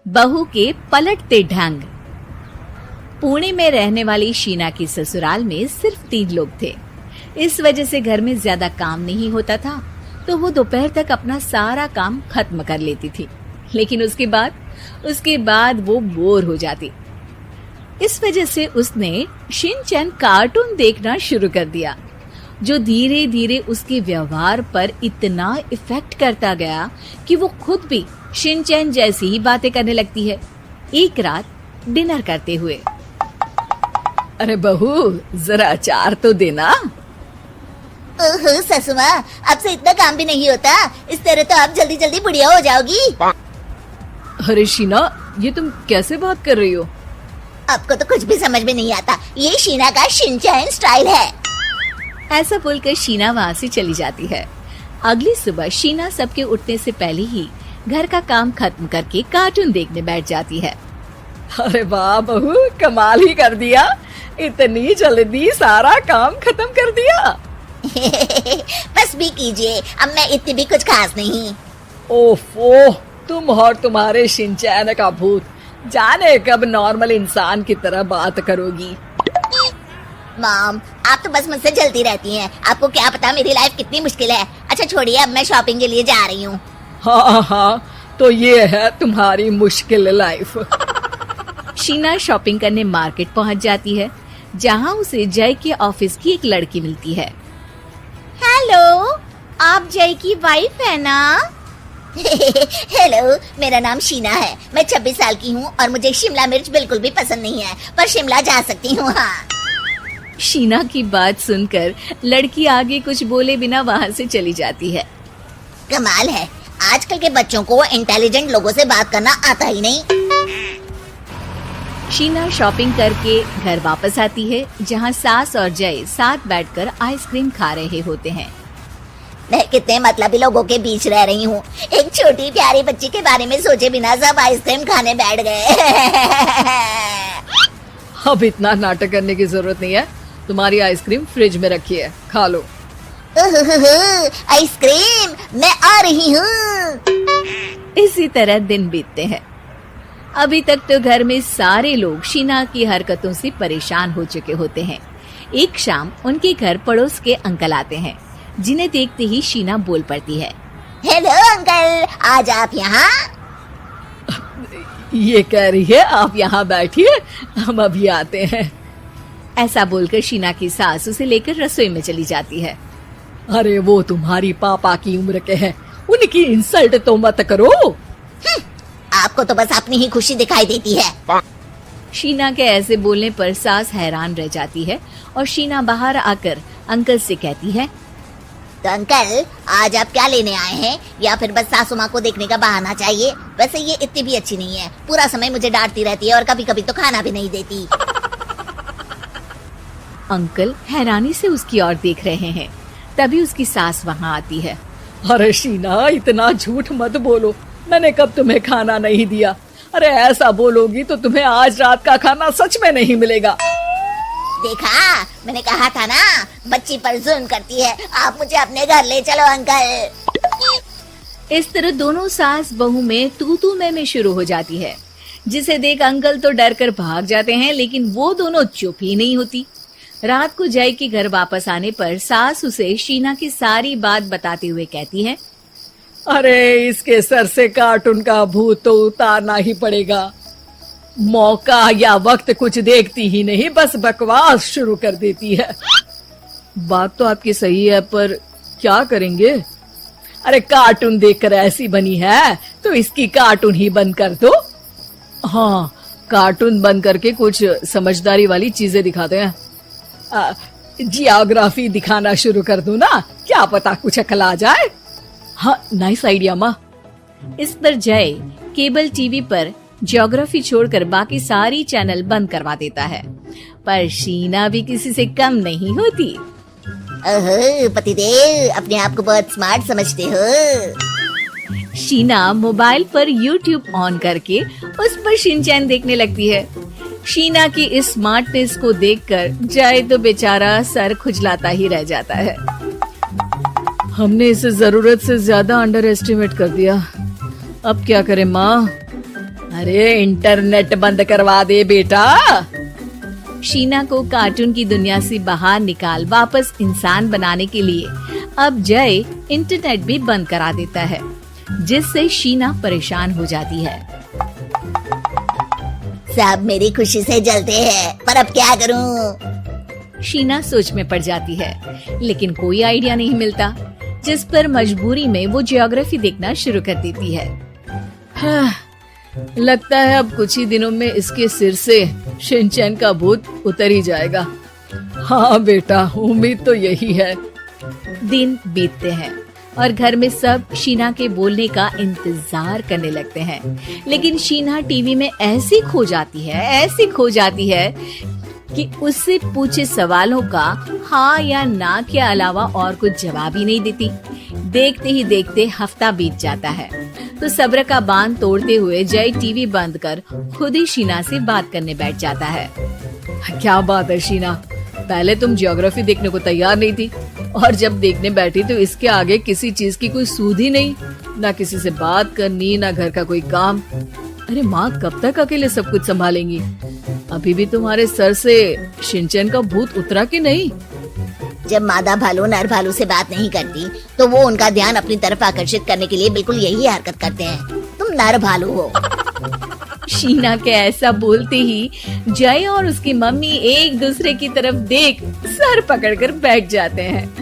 बहू के पलटते ढंग। पुणे में रहने वाली शीना की ससुराल में सिर्फ 3 लोग थे। इस वजह से घर में ज्यादा काम नहीं होता था, तो वो दोपहर तक अपना सारा काम खत्म कर लेती थी। लेकिन उसके बाद वो बोर हो जाती। इस वजह से उसने शिनचैन कार्टून देखना शुरू कर दिया, जो धीरे धीरे उसके व्यवहार पर इतना इफेक्ट करता गया कि वो खुद भी शिनचैन जैसी ही बातें करने लगती है। एक रात डिनर करते हुए, अरे बहू, जरा अचार तो देना। ओहो ससु माँ, आपसे इतना काम भी नहीं होता। इस तरह तो आप जल्दी जल्दी बुढ़िया हो जाओगी। अरे शीना, ये तुम कैसे बात कर रही हो? आपको तो कुछ भी समझ में नहीं आता। ये शीना का शिनचैन स्टाइल है। ऐसा बोलकर शीना वहाँ से चली जाती है। अगली सुबह शीना सबके उठने से पहले ही घर का काम खत्म करके कार्टून देखने बैठ जाती है। अरे वाह बहू, कमाल ही कर दिया। इतनी जल्दी सारा काम खत्म कर दिया। बस भी कीजिए, अब मैं इतनी भी कुछ खास नहीं। ओफो, तुम और तुम्हारे शिनचैन का भूत, जाने कब नॉर्मल इंसान की तरह बात करोगी। मॉम, आप तो बस मुझसे जलती रहती हैं। आपको क्या पता मेरी लाइफ कितनी मुश्किल है। अच्छा छोड़िए, अब मैं शॉपिंग के लिए जा रही हूँ। हाँ, तो ये है तुम्हारी मुश्किल लाइफ। शीना शॉपिंग करने मार्केट पहुँच जाती है, जहाँ उसे जय के ऑफिस की एक लड़की मिलती है। हेलो, आप जय की वाइफ है ना? हेलो, मेरा नाम शीना है। मैं 26 साल की हूँ और मुझे शिमला मिर्च बिल्कुल भी पसंद नहीं है, पर शिमला जा सकती हूँ। हाँ। शीना की बात सुनकर लड़की आगे कुछ बोले बिना वहाँ से चली जाती है। कमाल है, आजकल के बच्चों को इंटेलिजेंट लोगों से बात करना आता ही नहीं। शीना शॉपिंग करके घर वापस आती है, जहाँ सास और जय साथ बैठकर आइसक्रीम खा रहे होते हैं। मैं कितने मतलबी लोगों के बीच रह रही हूँ। एक छोटी प्यारी बच्ची के बारे में सोचे बिना सब आइसक्रीम खाने बैठ गए। अब इतना नाटक करने की जरूरत नहीं है। तुम्हारी आइसक्रीम फ्रिज में रखी है, खा लो। आइसक्रीम, मैं आ रही हूँ। इसी तरह दिन बीतते हैं। अभी तक तो घर में सारे लोग शीना की हरकतों से परेशान हो चुके होते हैं। एक शाम उनके घर पड़ोस के अंकल आते हैं, जिन्हें देखते ही शीना बोल पड़ती है। हेलो अंकल, आज आप यहाँ? ये कह रही है आप यहाँ बैठिए, हम अभी आते हैं। ऐसा बोलकर शीना की सास उसे लेकर रसोई में चली जाती है। अरे वो तुम्हारी पापा की उम्र के हैं, उनकी इंसल्ट तो मत करो। आपको तो बस अपनी ही खुशी दिखाई देती है। शीना के ऐसे बोलने पर सास हैरान रह जाती है और शीना बाहर आकर अंकल से कहती है, तो अंकल, आज आप क्या लेने आए हैं? या फिर बस सासू माँ को देखने का बहाना चाहिए? वैसे ये इतनी भी अच्छी नहीं है, पूरा समय मुझे डांटती रहती है और कभी कभी तो खाना भी नहीं देती। अंकल हैरानी से उसकी ओर देख रहे हैं। तभी उसकी सास वहाँ आती है। अरे शीना, इतना झूठ मत बोलो, मैंने कब तुम्हें खाना नहीं दिया? अरे ऐसा बोलोगी तो तुम्हें आज रात का खाना सच में नहीं मिलेगा। देखा, मैंने कहा था ना, बच्ची पर जुल्म करती है। आप मुझे अपने घर ले चलो अंकल। इस तरह दोनों सास बहू में तू मैं शुरू हो जाती है, जिसे देख अंकल तो डर कर भाग जाते हैं, लेकिन वो दोनों चुप ही नहीं होती। रात को जय के घर वापस आने पर सास उसे शीना की सारी बात बताते हुए कहती है, अरे इसके सर से कार्टून का भूत तो उतारना ही पड़ेगा। मौका या वक्त कुछ देखती ही नहीं, बस बकवास शुरू कर देती है। बात तो आपकी सही है, पर क्या करेंगे? अरे कार्टून देखकर ऐसी बनी है तो इसकी कार्टून ही बंद कर दो। हाँ, कार्टून बंद करके कुछ समझदारी वाली चीजें दिखाते हैं। जियोग्राफी दिखाना शुरू कर दो ना, क्या पता कुछ अकल आ जाए। हाँ, नाइस आइडिया माँ। इस पर जय केबल टीवी पर ज्योग्राफी छोड़कर बाकी सारी चैनल बंद करवा देता है, पर शीना भी किसी से कम नहीं होती। ओहो पतिदेव, अपने आप को बहुत स्मार्ट समझते हो। शीना मोबाइल पर YouTube ऑन करके उस पर शिनचैन देखने लगती है। शीना की इस स्मार्टनेस को देखकर जय तो बेचारा सर खुजलाता ही रह जाता है। हमने इसे जरूरत से ज्यादा अंडर एस्टिमेट कर दिया, अब क्या करें माँ? अरे इंटरनेट बंद करवा दे बेटा। शीना को कार्टून की दुनिया से बाहर निकाल वापस इंसान बनाने के लिए अब जय इंटरनेट भी बंद करा देता है, जिससे शीना परेशान हो जाती है। सब मेरी खुशी से जलते हैं, पर अब क्या करूं? शीना सोच में पड़ जाती है, लेकिन कोई आइडिया नहीं मिलता, जिस पर मजबूरी में वो ज्योग्राफी देखना शुरू कर देती है। लगता है अब कुछ ही दिनों में इसके सिर से शिनचैन का भूत उतर ही जाएगा। हाँ बेटा, उम्मीद तो यही है। दिन बीतते हैं और घर में सब शीना के बोलने का इंतजार करने लगते हैं, लेकिन शीना टीवी में ऐसी खो जाती है कि उससे पूछे सवालों का हाँ या ना के अलावा और कुछ जवाब ही नहीं देती। देखते ही देखते हफ्ता बीत जाता है, तो सब्र का बांध तोड़ते हुए जय टीवी बंद कर खुद ही शीना से बात करने बैठ जाता है। क्या बात है शीना, पहले तुम ज्योग्राफी देखने को तैयार नहीं थी, और जब देखने बैठी तो इसके आगे किसी चीज की कोई सूध ही नहीं, ना किसी से बात करनी, ना घर का कोई काम। अरे माँ कब तक अकेले सब कुछ संभालेंगी? अभी भी तुम्हारे सर से शिनचैन का भूत उतरा कि नहीं? जब मादा भालू नर भालू से बात नहीं करती, तो वो उनका ध्यान अपनी तरफ आकर्षित करने के लिए बिल्कुल यही हरकत करते हैं। तुम नर भालू हो। शीना के ऐसा बोलते ही जय और उसकी मम्मी एक दूसरे की तरफ देख सर पकड़कर बैठ जाते हैं।